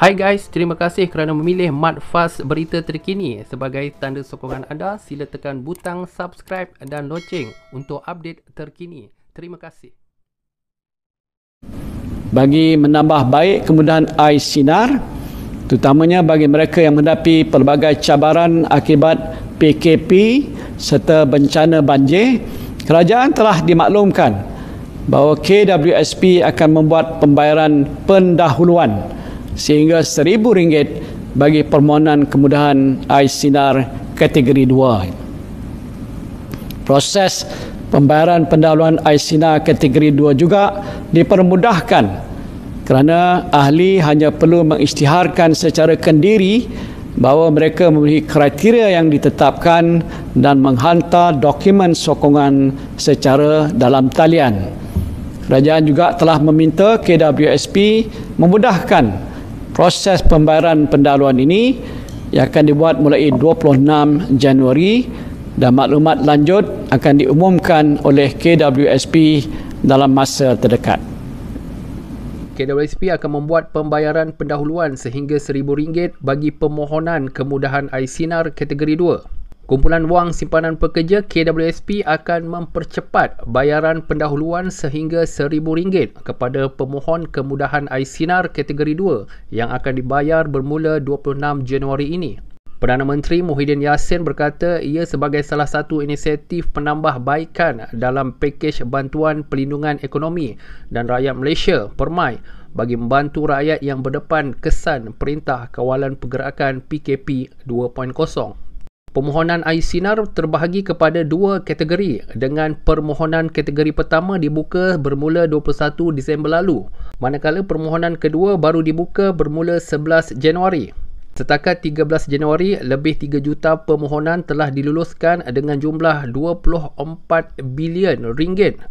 Hai guys, terima kasih kerana memilih Mat Fast Berita Terkini. Sebagai tanda sokongan anda, sila tekan butang subscribe dan loceng untuk update terkini. Terima kasih. Bagi menambah baik kemudahan air sinar, terutamanya bagi mereka yang menghadapi pelbagai cabaran akibat PKP serta bencana banjir, kerajaan telah dimaklumkan bahawa KWSP akan membuat pembayaran pendahuluan sehingga RM1,000 bagi permohonan kemudahan air sinar kategori 2. Proses pembayaran pendahuluan air sinar kategori 2 juga dipermudahkan kerana ahli hanya perlu mengisytiharkan secara kendiri bahawa mereka memenuhi kriteria yang ditetapkan dan menghantar dokumen sokongan secara dalam talian. Kerajaan juga telah meminta KWSP memudahkan proses pembayaran pendahuluan ini yang akan dibuat mulai 26 Januari dan maklumat lanjut akan diumumkan oleh KWSP dalam masa terdekat. KWSP akan membuat pembayaran pendahuluan sehingga RM1,000 bagi permohonan kemudahan air sinar kategori 2. Kumpulan Wang Simpanan Pekerja KWSP akan mempercepat bayaran pendahuluan sehingga RM1,000 kepada pemohon kemudahan air sinar kategori 2 yang akan dibayar bermula 26 Januari ini. Perdana Menteri Muhyiddin Yassin berkata ia sebagai salah satu inisiatif penambahbaikan dalam pakej bantuan pelindungan ekonomi dan rakyat Malaysia (PERMAI) bagi membantu rakyat yang berdepan kesan Perintah Kawalan Pergerakan PKP 2.0. Permohonan air sinar terbahagi kepada dua kategori dengan permohonan kategori pertama dibuka bermula 21 Disember lalu, manakala permohonan kedua baru dibuka bermula 11 Januari. Setakat 13 Januari, lebih 3 juta permohonan telah diluluskan dengan jumlah RM24 bilion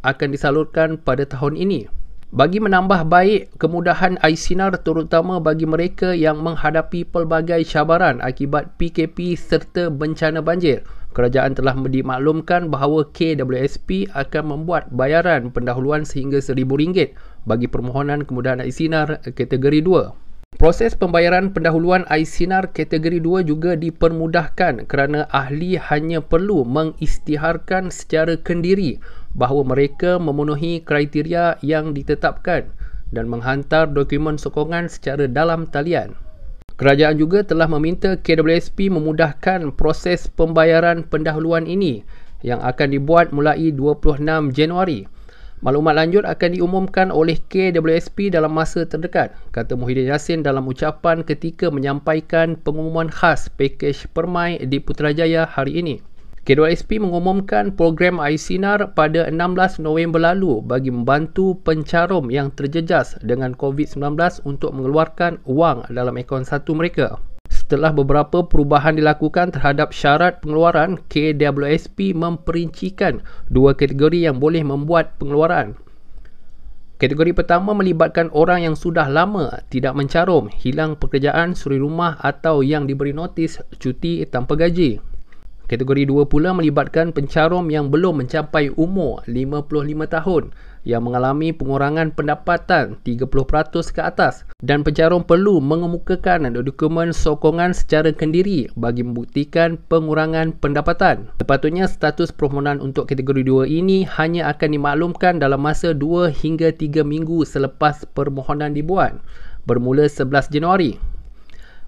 akan disalurkan pada tahun ini. Bagi menambah baik kemudahan air sinar terutama bagi mereka yang menghadapi pelbagai cabaran akibat PKP serta bencana banjir, kerajaan telah dimaklumkan bahawa KWSP akan membuat bayaran pendahuluan sehingga RM1,000 bagi permohonan kemudahan air sinar kategori 2. Proses pembayaran pendahuluan air sinar kategori 2 juga dipermudahkan kerana ahli hanya perlu mengisytiharkan secara kendiri bahawa mereka memenuhi kriteria yang ditetapkan dan menghantar dokumen sokongan secara dalam talian. Kerajaan juga telah meminta KWSP memudahkan proses pembayaran pendahuluan ini yang akan dibuat mulai 26 Januari. Maklumat lanjut akan diumumkan oleh KWSP dalam masa terdekat, kata Muhyiddin Yassin dalam ucapan ketika menyampaikan pengumuman khas pakej PERMAI di Putrajaya hari ini. KWSP mengumumkan program air sinar pada 16 November lalu bagi membantu pencarum yang terjejas dengan COVID-19 untuk mengeluarkan wang dalam akaun satu mereka. Setelah beberapa perubahan dilakukan terhadap syarat pengeluaran, KWSP memperincikan dua kategori yang boleh membuat pengeluaran. Kategori pertama melibatkan orang yang sudah lama tidak mencarum, hilang pekerjaan, suri rumah atau yang diberi notis cuti tanpa gaji. Kategori 2 pula melibatkan pencarum yang belum mencapai umur 55 tahun yang mengalami pengurangan pendapatan 30% ke atas dan pencarum perlu mengemukakan dokumen sokongan secara kendiri bagi membuktikan pengurangan pendapatan. Sepatutnya status permohonan untuk kategori 2 ini hanya akan dimaklumkan dalam masa 2 hingga 3 minggu selepas permohonan dibuat, bermula 11 Januari.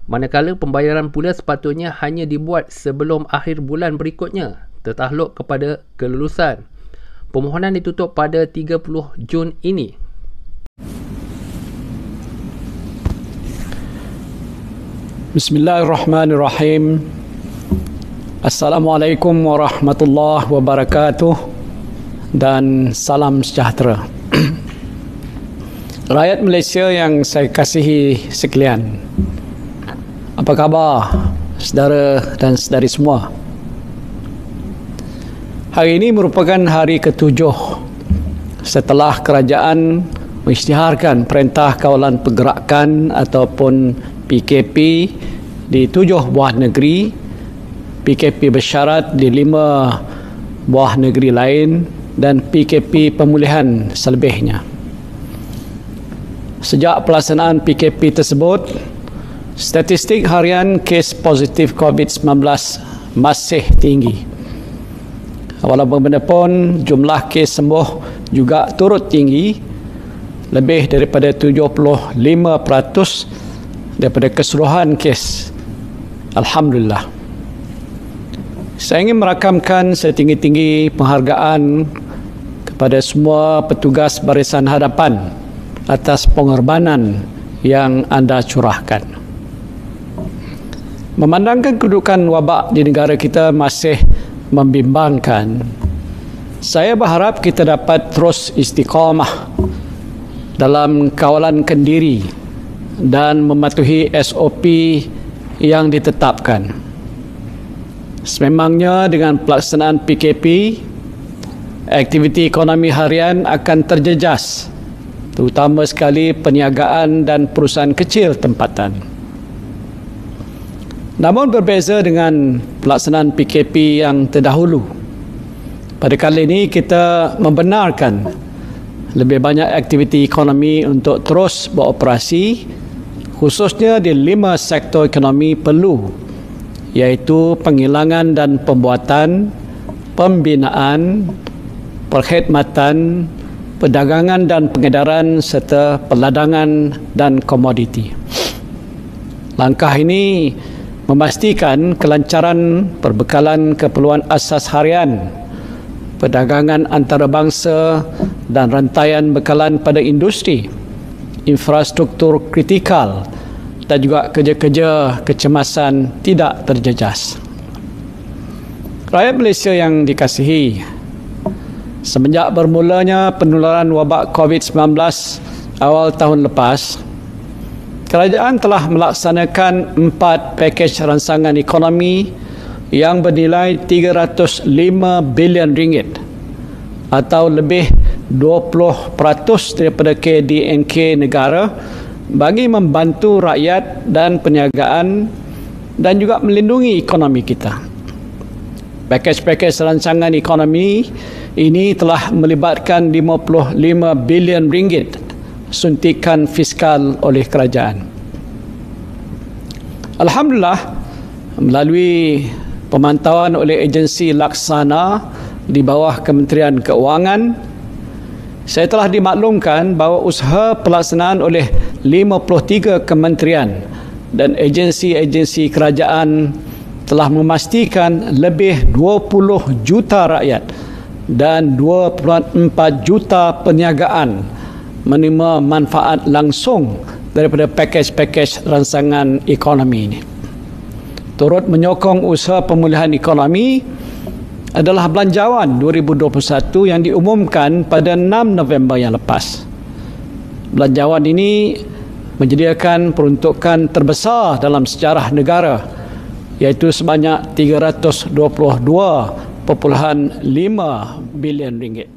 Manakala pembayaran pula sepatutnya hanya dibuat sebelum akhir bulan berikutnya, tertakluk kepada kelulusan. Permohonan ditutup pada 30 Jun ini. Bismillahirrahmanirrahim. Assalamualaikum warahmatullahi wabarakatuh dan salam sejahtera. Rakyat Malaysia yang saya kasihi sekalian, apa khabar saudara dan saudari semua? Hari ini merupakan hari ke-7 setelah kerajaan mengisytiharkan Perintah Kawalan Pergerakan ataupun PKP di 7 buah negeri, PKP bersyarat di 5 buah negeri lain dan PKP pemulihan selebihnya. Sejak pelaksanaan PKP tersebut, Statistik harian kes positif COVID-19 masih tinggi. Walaupun bagaimanapun jumlah kes sembuh juga turut tinggi, lebih daripada 75% daripada keseluruhan kes. Alhamdulillah. Saya ingin merakamkan setinggi-tinggi penghargaan kepada semua petugas barisan hadapan atas pengorbanan yang anda curahkan. Memandangkan kedudukan wabak di negara kita masih membimbangkan, saya berharap kita dapat terus istiqamah dalam kawalan kendiri dan mematuhi SOP yang ditetapkan. Sememangnya dengan pelaksanaan PKP, aktiviti ekonomi harian akan terjejas, terutama sekali perniagaan dan perusahaan kecil tempatan. Namun berbeza dengan pelaksanaan PKP yang terdahulu, pada kali ini kita membenarkan lebih banyak aktiviti ekonomi untuk terus beroperasi, khususnya di 5 sektor ekonomi perlu, iaitu penghilangan dan pembuatan, pembinaan, perkhidmatan, perdagangan dan pengedaran serta perladangan dan komoditi. Langkah ini memastikan kelancaran perbekalan keperluan asas harian, perdagangan antarabangsa dan rantaian bekalan pada industri, infrastruktur kritikal dan juga kerja-kerja kecemasan tidak terjejas. Rakyat Malaysia yang dikasihi, semenjak bermulanya penularan wabak COVID-19 awal tahun lepas, kerajaan telah melaksanakan 4 pakej ransangan ekonomi yang bernilai 305 bilion ringgit atau lebih 20% daripada KDNK negara bagi membantu rakyat dan perniagaan dan juga melindungi ekonomi kita. Pakej-pakej ransangan ekonomi ini telah melibatkan 55 bilion ringgit suntikan fiskal oleh kerajaan. Alhamdulillah, melalui pemantauan oleh agensi laksana di bawah Kementerian Keuangan, saya telah dimaklumkan bahawa usaha pelaksanaan oleh 53 kementerian dan agensi-agensi kerajaan telah memastikan lebih 20 juta rakyat dan 2.4 juta perniagaan menerima manfaat langsung daripada pakej-pakej ransangan ekonomi ini. Turut menyokong usaha pemulihan ekonomi adalah Belanjawan 2021 yang diumumkan pada 6 November yang lepas. Belanjawan ini menyediakan peruntukan terbesar dalam sejarah negara, iaitu sebanyak 322.5 bilion ringgit.